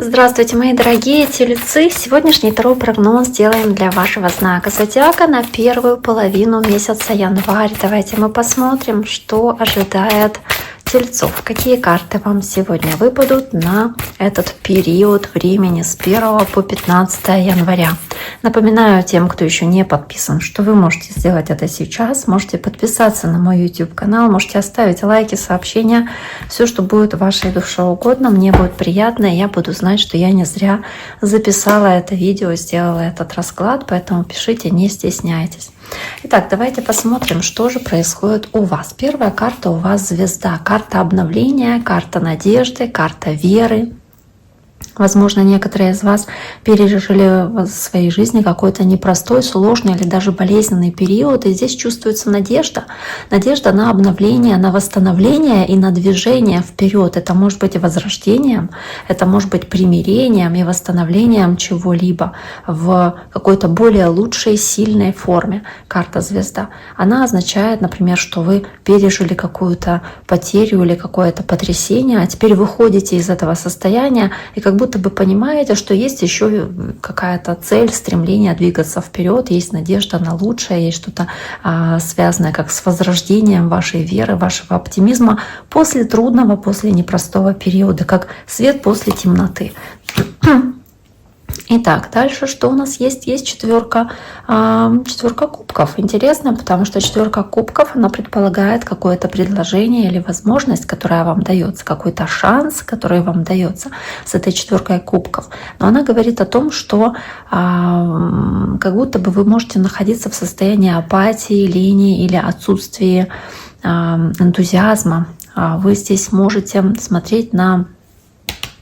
Здравствуйте, мои дорогие тельцы! Сегодняшний второй прогноз делаем для вашего знака зодиака на первую половину месяца январь. Давайте мы посмотрим, что ожидает тельцов. Какие карты вам сегодня выпадут на этот период времени с 1 по 15 января. Напоминаю тем, кто еще не подписан, что вы можете сделать это сейчас. Можете подписаться на мой YouTube канал, можете оставить лайки, сообщения. Все, что будет вашей душе угодно, мне будет приятно. И я буду знать, что я не зря записала это видео, сделала этот расклад. Поэтому пишите, не стесняйтесь. Итак, давайте посмотрим, что же происходит у вас. Первая карта у вас звезда. Карта обновления, карта надежды, карта веры. Возможно, некоторые из вас пережили в своей жизни какой-то непростой, сложный или даже болезненный период. И здесь чувствуется надежда. Надежда на обновление, на восстановление и на движение вперед. Это может быть и возрождением, это может быть примирением и восстановлением чего-либо в какой-то более лучшей, сильной форме. Карта звезда. Она означает, например, что вы пережили какую-то потерю или какое-то потрясение, а теперь выходите из этого состояния и как будто бы понимаете, что есть еще какая-то цель, стремление двигаться вперед, есть надежда на лучшее, есть что-то связанное как с возрождением вашей веры, вашего оптимизма после трудного, после непростого периода, как свет после темноты. Итак, дальше что у нас есть? Есть четверка кубков. Интересно, потому что четверка кубков, она предполагает какое-то предложение или возможность, которая вам дается, какой-то шанс, который вам дается с этой четверкой кубков. Но она говорит о том, что как будто бы вы можете находиться в состоянии апатии, лени или отсутствии энтузиазма. Вы здесь можете смотреть на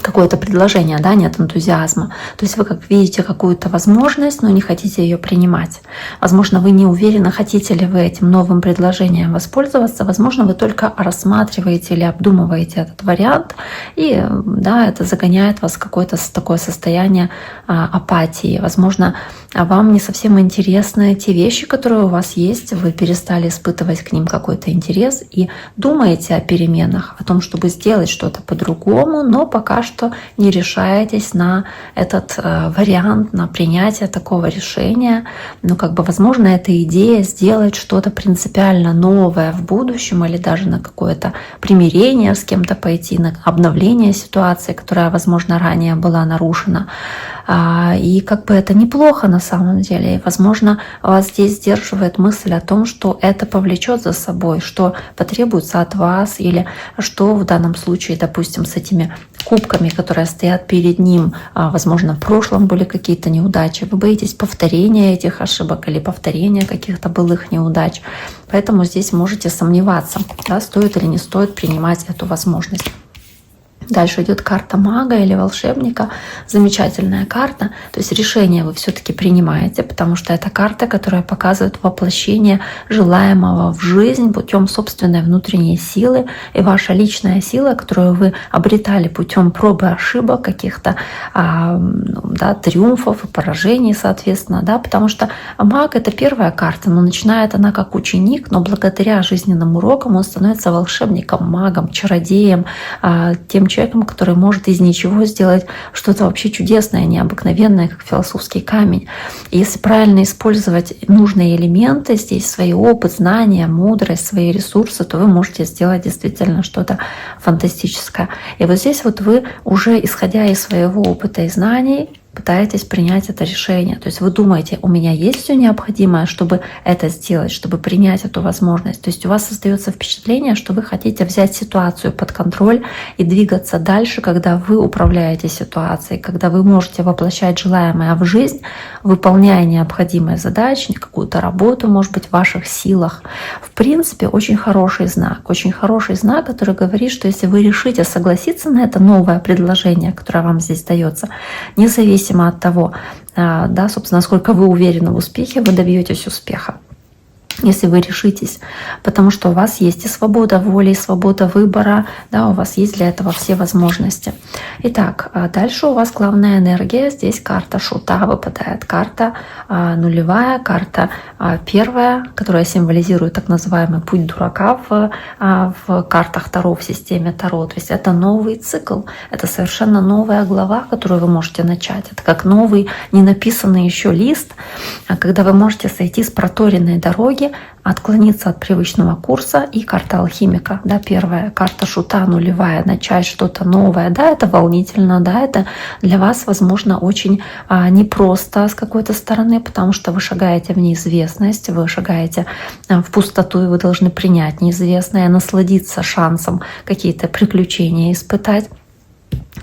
какое-то предложение, да, нет энтузиазма. То есть вы как видите какую-то возможность, но не хотите ее принимать. Возможно, вы не уверены, хотите ли вы этим новым предложением воспользоваться. Возможно, вы только рассматриваете или обдумываете этот вариант, и да, это загоняет вас в какое-то такое состояние апатии. Возможно, вам не совсем интересны те вещи, которые у вас есть, вы перестали испытывать к ним какой-то интерес и думаете о переменах, о том, чтобы сделать что-то по-другому, но пока что не решаетесь на этот вариант, на принятие такого решения. Но возможно, эта идея сделать что-то принципиально новое в будущем или даже на какое-то примирение с кем-то пойти, на обновление ситуации, которая, возможно, ранее была нарушена. И это неплохо на самом деле. И, возможно, вас здесь сдерживает мысль о том, что это повлечет за собой, что потребуется от вас, или что в данном случае, допустим, с этими кубками, которые стоят перед ним, возможно, в прошлом были какие-то неудачи. Вы боитесь повторения этих ошибок или повторения каких-то былых неудач. Поэтому здесь можете сомневаться, да, стоит или не стоит принимать эту возможность. Дальше идет карта мага или волшебника. Замечательная карта. То есть решение вы все-таки принимаете, потому что это карта, которая показывает воплощение желаемого в жизнь путем собственной внутренней силы. И ваша личная сила, которую вы обретали путем пробы ошибок, каких-то триумфов и поражений, соответственно. Да, потому что маг — это первая карта, но начинает она как ученик, но благодаря жизненным урокам он становится волшебником, магом, чародеем, тем человеком, который может из ничего сделать что-то вообще чудесное, необыкновенное, как философский камень. И если правильно использовать нужные элементы, здесь свой опыт, знания, мудрость, свои ресурсы, то вы можете сделать действительно что-то фантастическое. И вот здесь вы уже, исходя из своего опыта и знаний, пытаетесь принять это решение. То есть вы думаете, у меня есть все необходимое, чтобы это сделать, чтобы принять эту возможность. То есть у вас создается впечатление, что вы хотите взять ситуацию под контроль и двигаться дальше, когда вы управляете ситуацией, когда вы можете воплощать желаемое в жизнь, выполняя необходимые задачи, какую-то работу, может быть, в ваших силах. В принципе, очень хороший знак, который говорит, что если вы решите согласиться на это новое предложение, которое вам здесь дается, независимо от того, собственно, насколько вы уверены в успехе, вы добьетесь успеха. если вы решитесь, потому что у вас есть и свобода воли, и свобода выбора, да, у вас есть для этого все возможности. Итак, дальше у вас главная энергия, здесь карта шута выпадает, карта нулевая, карта первая, которая символизирует так называемый путь дурака в картах Таро, в системе Таро, то есть это новый цикл, это совершенно новая глава, которую вы можете начать, это как новый, не написанный еще лист, когда вы можете сойти с проторенной дороги, отклониться от привычного курса, и карта алхимика, да, первая карта шута нулевая, начать что-то новое, да, это волнительно, да, это для вас, возможно, очень непросто с какой-то стороны, потому что вы шагаете в неизвестность, вы шагаете в пустоту, и вы должны принять неизвестное, насладиться шансом какие-то приключения испытать.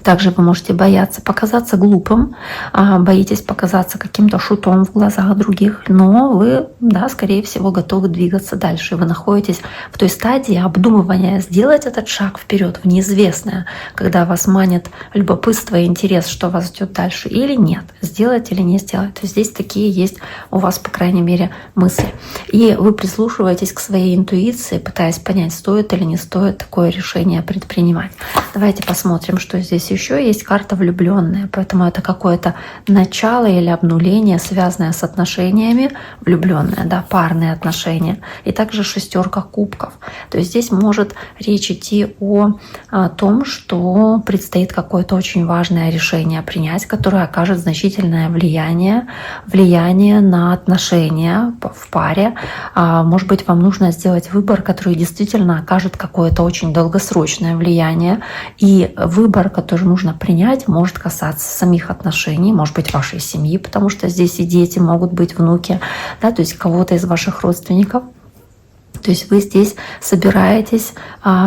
Также вы можете бояться показаться глупым, боитесь показаться каким-то шутом в глазах других, но вы, да, скорее всего, готовы двигаться дальше. Вы находитесь в той стадии обдумывания, сделать этот шаг вперед в неизвестное, когда вас манит любопытство и интерес, что вас ждет дальше, или нет, сделать или не сделать. То есть здесь такие есть у вас, по крайней мере, мысли. И вы прислушиваетесь к своей интуиции, пытаясь понять, стоит или не стоит такое решение предпринимать. Давайте посмотрим, что здесь еще есть. Карта влюбленная, поэтому это какое-то начало или обнуление, связанное с отношениями, влюбленное, да, парные отношения. И также шестерка кубков. То есть здесь может речь идти о том, что предстоит какое-то очень важное решение принять, которое окажет значительное влияние на отношения в паре. Может быть, вам нужно сделать выбор, который действительно окажет какое-то очень долгосрочное влияние. И выбор, который нужно принять, может касаться самих отношений, может быть, вашей семьи, потому что здесь и дети могут быть, внуки, да, то есть кого-то из ваших родственников. То есть вы здесь собираетесь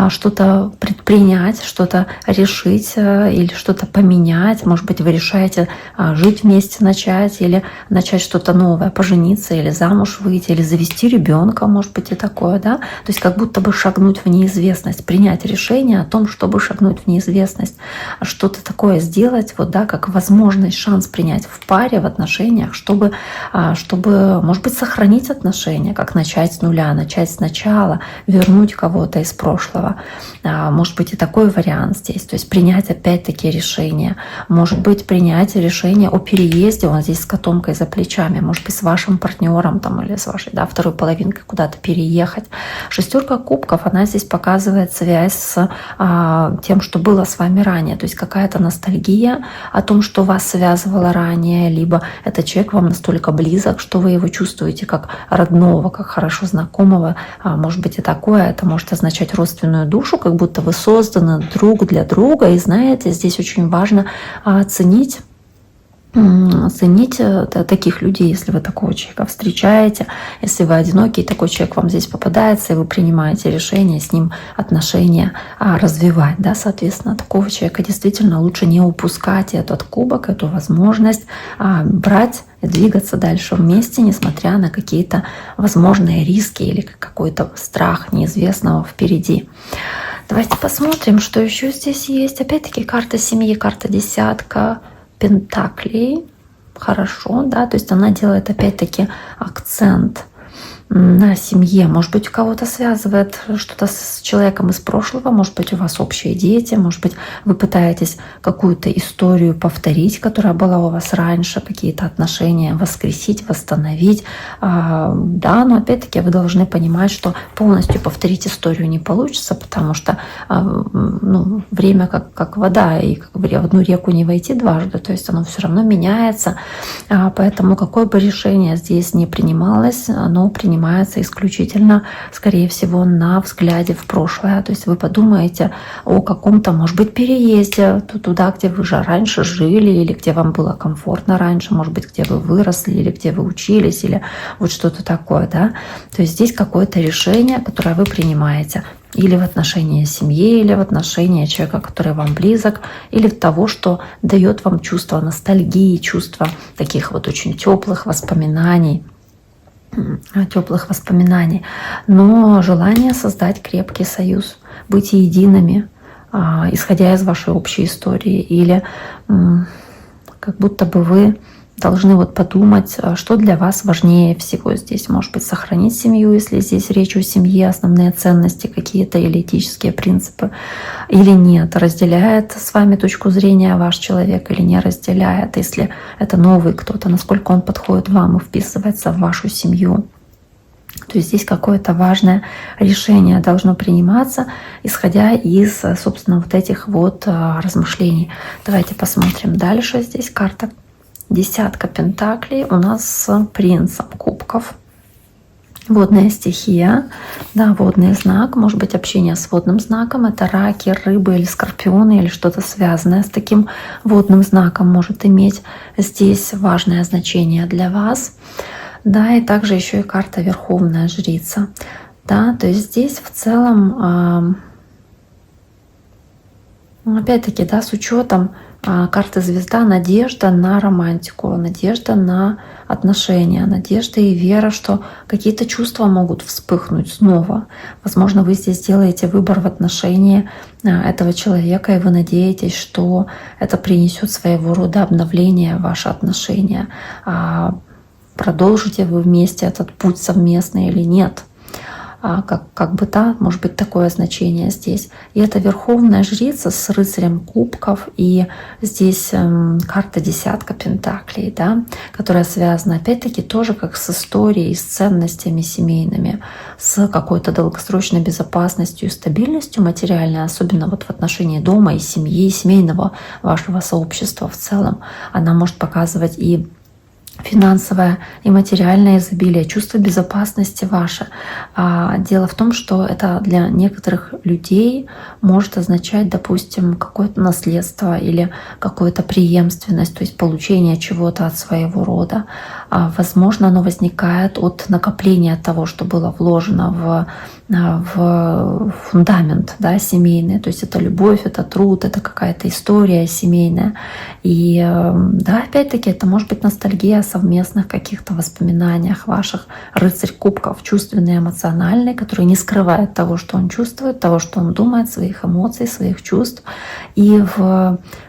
что-то предпринять, что-то решить или что-то поменять. Может быть, вы решаете жить вместе начать или начать что-то новое, пожениться или замуж выйти, или завести ребенка, может быть, и такое, да. То есть как будто бы шагнуть в неизвестность, принять решение о том, чтобы шагнуть в неизвестность, что-то такое сделать, вот, да, как возможность, шанс принять в паре, в отношениях, чтобы, может быть, сохранить отношения, как начать с нуля, начать сначала, вернуть кого-то из прошлого. Может быть, и такой вариант здесь. То есть принять опять-таки решение. Может быть, принять решение о переезде, он здесь с котомкой за плечами. Может быть, с вашим партнером там, или с вашей, да, второй половинкой куда-то переехать. Шестерка кубков, она здесь показывает связь с тем, что было с вами ранее. То есть какая-то ностальгия о том, что вас связывало ранее, либо этот человек вам настолько близок, что вы его чувствуете как родного, как хорошо знакомого. Может быть, и такое. Это может означать родственную душу, как будто вы созданы друг для друга. И знаете, здесь очень важно ценить таких людей, если вы такого человека встречаете, если вы одинокий, такой человек вам здесь попадается, и вы принимаете решение с ним отношения развивать. Да? Соответственно, такого человека действительно лучше не упускать этот кубок, эту возможность брать и двигаться дальше вместе, несмотря на какие-то возможные риски или какой-то страх неизвестного впереди. Давайте посмотрим, что еще здесь есть. Опять-таки карта семьи, карта десятка пентаклей. Хорошо, да, то есть она делает опять-таки акцент на семье. Может быть, у кого-то связывает что-то с человеком из прошлого, может быть, у вас общие дети, может быть, вы пытаетесь какую-то историю повторить, которая была у вас раньше, какие-то отношения воскресить, восстановить. Да, но опять-таки вы должны понимать, что полностью повторить историю не получится, потому что время как вода, и в одну реку не войти дважды, то есть оно все равно меняется. Поэтому какое бы решение здесь не принималось, оно принимается исключительно, скорее всего, на взгляде в прошлое. То есть вы подумаете о каком-то, может быть, переезде туда, где вы же раньше жили, или где вам было комфортно раньше, может быть, где вы выросли, или где вы учились, или вот что-то такое, да. То есть здесь какое-то решение, которое вы принимаете или в отношении семьи, или в отношении человека, который вам близок, или того, что дает вам чувство ностальгии, чувство таких вот очень теплых воспоминаний, но желание создать крепкий союз, быть едиными, исходя из вашей общей истории, или как будто бы вы должны вот подумать, что для вас важнее всего здесь. Может быть, сохранить семью, если здесь речь о семье, основные ценности какие-то или этические принципы, или нет. Разделяет с вами точку зрения ваш человек или не разделяет. Если это новый кто-то, насколько он подходит вам и вписывается в вашу семью. То есть здесь какое-то важное решение должно приниматься, исходя из, собственно, вот этих вот размышлений. Давайте посмотрим дальше. Здесь карта десятка пентаклей у нас с принцем кубков. Водная стихия, да, водный знак, может быть общение с водным знаком, это раки, рыбы или скорпионы, или что-то связанное с таким водным знаком может иметь здесь важное значение для вас. Да, и также еще и карта Верховная Жрица. Да, то есть здесь в целом, опять-таки, да, с учетом карты Звезда, надежда на романтику, надежда на отношения, надежда и вера, что какие-то чувства могут вспыхнуть снова. Возможно, вы здесь делаете выбор в отношении этого человека, и вы надеетесь, что это принесет своего рода обновление в ваши отношения. Продолжите вы вместе этот путь совместный или нет. Как бы, да, может быть такое значение здесь. И это Верховная Жрица с рыцарем кубков, и здесь карта десятка пентаклей, да, которая связана опять-таки тоже как с историей, с ценностями семейными, с какой-то долгосрочной безопасностью и стабильностью материальной, особенно вот в отношении дома и семьи, семейного вашего сообщества в целом. Она может показывать и финансовое и материальное изобилие, чувство безопасности ваше. Дело в том, что это для некоторых людей может означать, допустим, какое-то наследство или какую-то преемственность, то есть получение чего-то от своего рода. Возможно, оно возникает от накопления того, что было вложено в фундамент, да, семейный. То есть это любовь, это труд, это какая-то история семейная. И да, опять-таки, это может быть ностальгия о совместных каких-то воспоминаниях ваших. Рыцарь кубков чувственный, эмоциональный, который не скрывает того, что он чувствует, того, что он думает, своих эмоций, своих чувств. И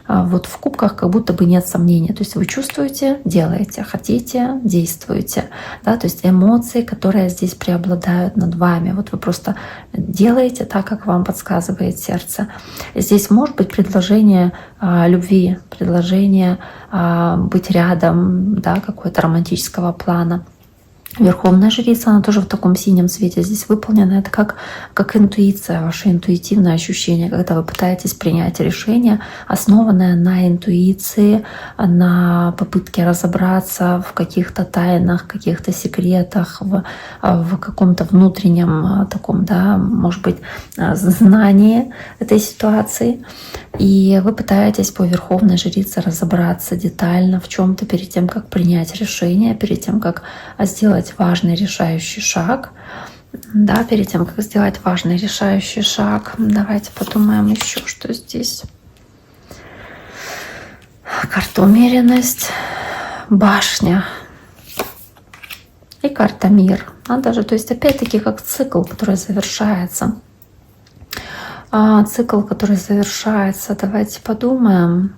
вот в кубках как будто бы нет сомнения. То есть вы чувствуете, делаете, хотите, действуете. Да? То есть эмоции, которые здесь преобладают над вами. Вот вы просто делаете так, как вам подсказывает сердце. Здесь может быть предложение любви, предложение быть рядом, да, какого-то романтического плана. Верховная Жрица, она тоже в таком синем цвете здесь выполнена. Это как интуиция, ваше интуитивное ощущение, когда вы пытаетесь принять решение, основанное на интуиции, на попытке разобраться в каких-то тайнах, каких-то секретах, в каком-то внутреннем таком, да, может быть, знании этой ситуации. И вы пытаетесь по Верховной Жрице разобраться детально в чем-то перед тем, как принять решение, перед тем, как сделать важный решающий шаг. Да, перед тем, как сделать важный решающий шаг, давайте подумаем еще, что здесь. Карта умеренность, башня и карта мир. Даже, то есть опять-таки как цикл, который завершается. Цикл, который завершается. Давайте подумаем.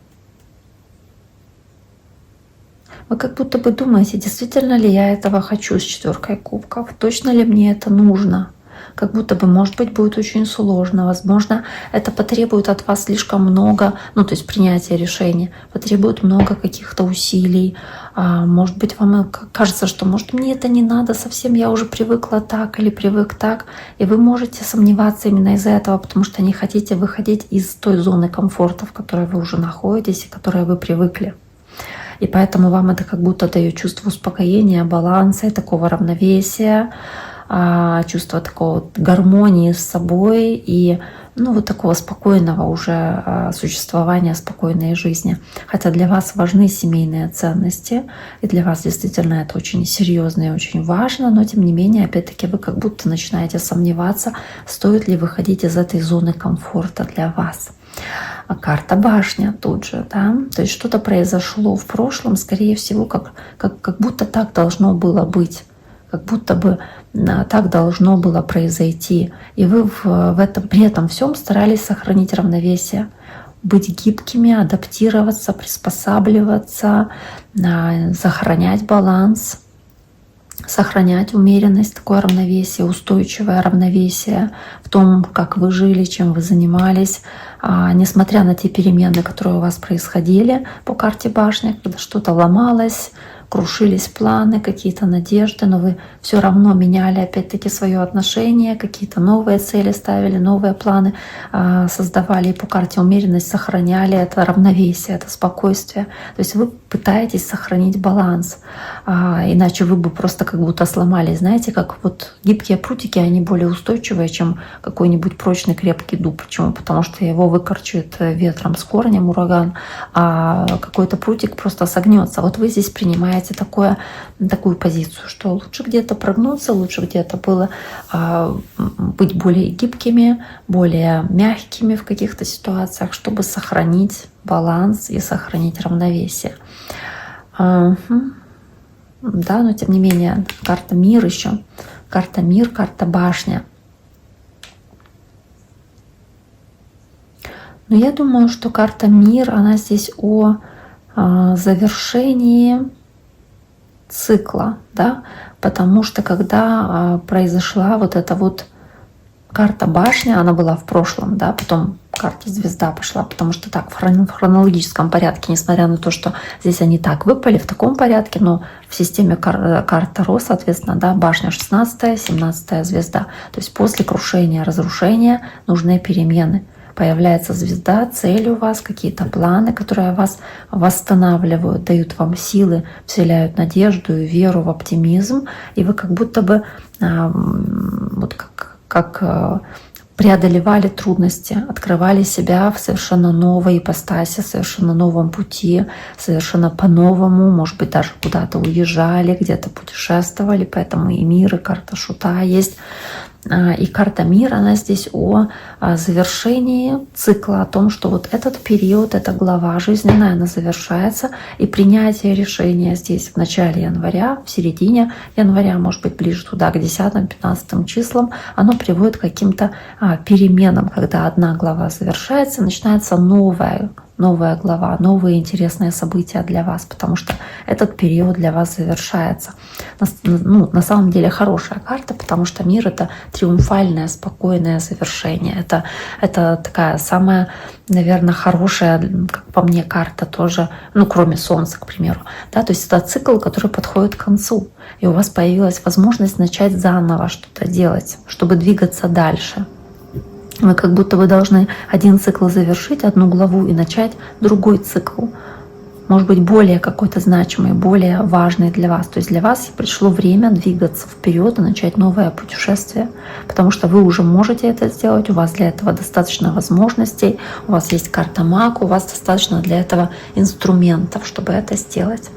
Вы как будто бы думаете, действительно ли я этого хочу с четверкой кубков? Точно ли мне это нужно? Как будто бы, может быть, будет очень сложно. Возможно, это потребует от вас слишком много, ну, то есть принятие решения, потребует много каких-то усилий. Может быть, вам кажется, что, может, мне это не надо совсем, я уже привыкла так или привык так. И вы можете сомневаться именно из-за этого, потому что не хотите выходить из той зоны комфорта, в которой вы уже находитесь и к которой вы привыкли. И поэтому вам это как будто дает чувство успокоения, баланса и такого равновесия, чувство такого гармонии с собой и вот такого спокойного уже существования, спокойной жизни. Хотя для вас важны семейные ценности, и для вас действительно это очень серьезно и очень важно, но тем не менее, опять-таки, вы как будто начинаете сомневаться, стоит ли выходить из этой зоны комфорта для вас. А карта башня тут же, да, то есть что-то произошло в прошлом, скорее всего, как будто так должно было быть, как будто бы так должно было произойти, и вы при этом всем старались сохранить равновесие. быть гибкими, адаптироваться, приспосабливаться, сохранять баланс, сохранять умеренность, такое равновесие, устойчивое равновесие в том, как вы жили, чем вы занимались, несмотря на те перемены, которые у вас происходили по карте башни, когда что-то ломалось, крушились планы, какие-то надежды, но вы все равно меняли опять-таки свое отношение, какие-то новые цели ставили, новые планы создавали, и по карте умеренность сохраняли это равновесие, это спокойствие. То есть вы пытаетесь сохранить баланс, иначе вы бы просто как будто сломались. Знаете, как вот гибкие прутики, они более устойчивые, чем какой-нибудь прочный крепкий дуб. Почему? Потому что его выкорчует ветром с корнем ураган, а какой-то прутик просто согнется. Вот вы здесь принимаете такую позицию, что лучше где-то прогнуться, лучше где-то было быть более гибкими, более мягкими в каких-то ситуациях, чтобы сохранить баланс и сохранить равновесие. Да, но тем не менее, карта мир еще. Карта мир, карта башня. Но я думаю, что карта мир, она здесь о завершении цикла, да, потому что когда произошла вот эта вот карта башня, она была в прошлом, да, потом карта звезда пошла, потому что так, в хронологическом порядке, несмотря на то, что здесь они так выпали в таком порядке, но в системе карт Таро, соответственно, да, башня 16-я, 17-я звезда, то есть после крушения, разрушения нужны перемены. Появляется звезда, цель у вас, какие-то планы, которые вас восстанавливают, дают вам силы, вселяют надежду и веру в оптимизм. И вы как будто бы вот как преодолевали трудности, открывали себя в совершенно новой ипостаси, совершенно новом пути, совершенно по-новому, может быть, даже куда-то уезжали, где-то путешествовали, поэтому и мир, и карта Шута есть. И карта мира, она здесь о завершении цикла, о том, что вот этот период, эта глава жизненная, она завершается, и принятие решения здесь в начале января, в середине января, может быть, ближе туда, к 10-15 числам, оно приводит к каким-то переменам, когда одна глава завершается, начинается новая глава, новые интересные события для вас, потому что этот период для вас завершается. На самом деле хорошая карта, потому что мир — это триумфальное, спокойное завершение. Это такая самая, наверное, хорошая, как по мне, карта тоже, кроме Солнца, к примеру. Да? То есть это цикл, который подходит к концу, и у вас появилась возможность начать заново что-то делать, чтобы двигаться дальше. Вы как будто бы должны один цикл завершить, одну главу, и начать другой цикл. Может быть, более какой-то значимый, более важный для вас. То есть для вас пришло время двигаться вперед и начать новое путешествие, потому что вы уже можете это сделать, у вас для этого достаточно возможностей, у вас есть карта Маг, у вас достаточно для этого инструментов, чтобы это сделать.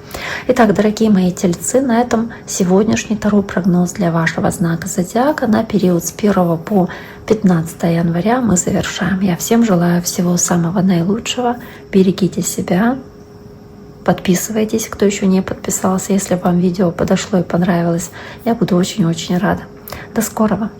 Итак, дорогие мои тельцы, на этом сегодняшний Таро прогноз для вашего знака зодиака на период с 1 по 15 января мы завершаем. Я всем желаю всего самого наилучшего. Берегите себя. Подписывайтесь, кто еще не подписался. Если вам видео подошло и понравилось, я буду очень-очень рада. До скорого!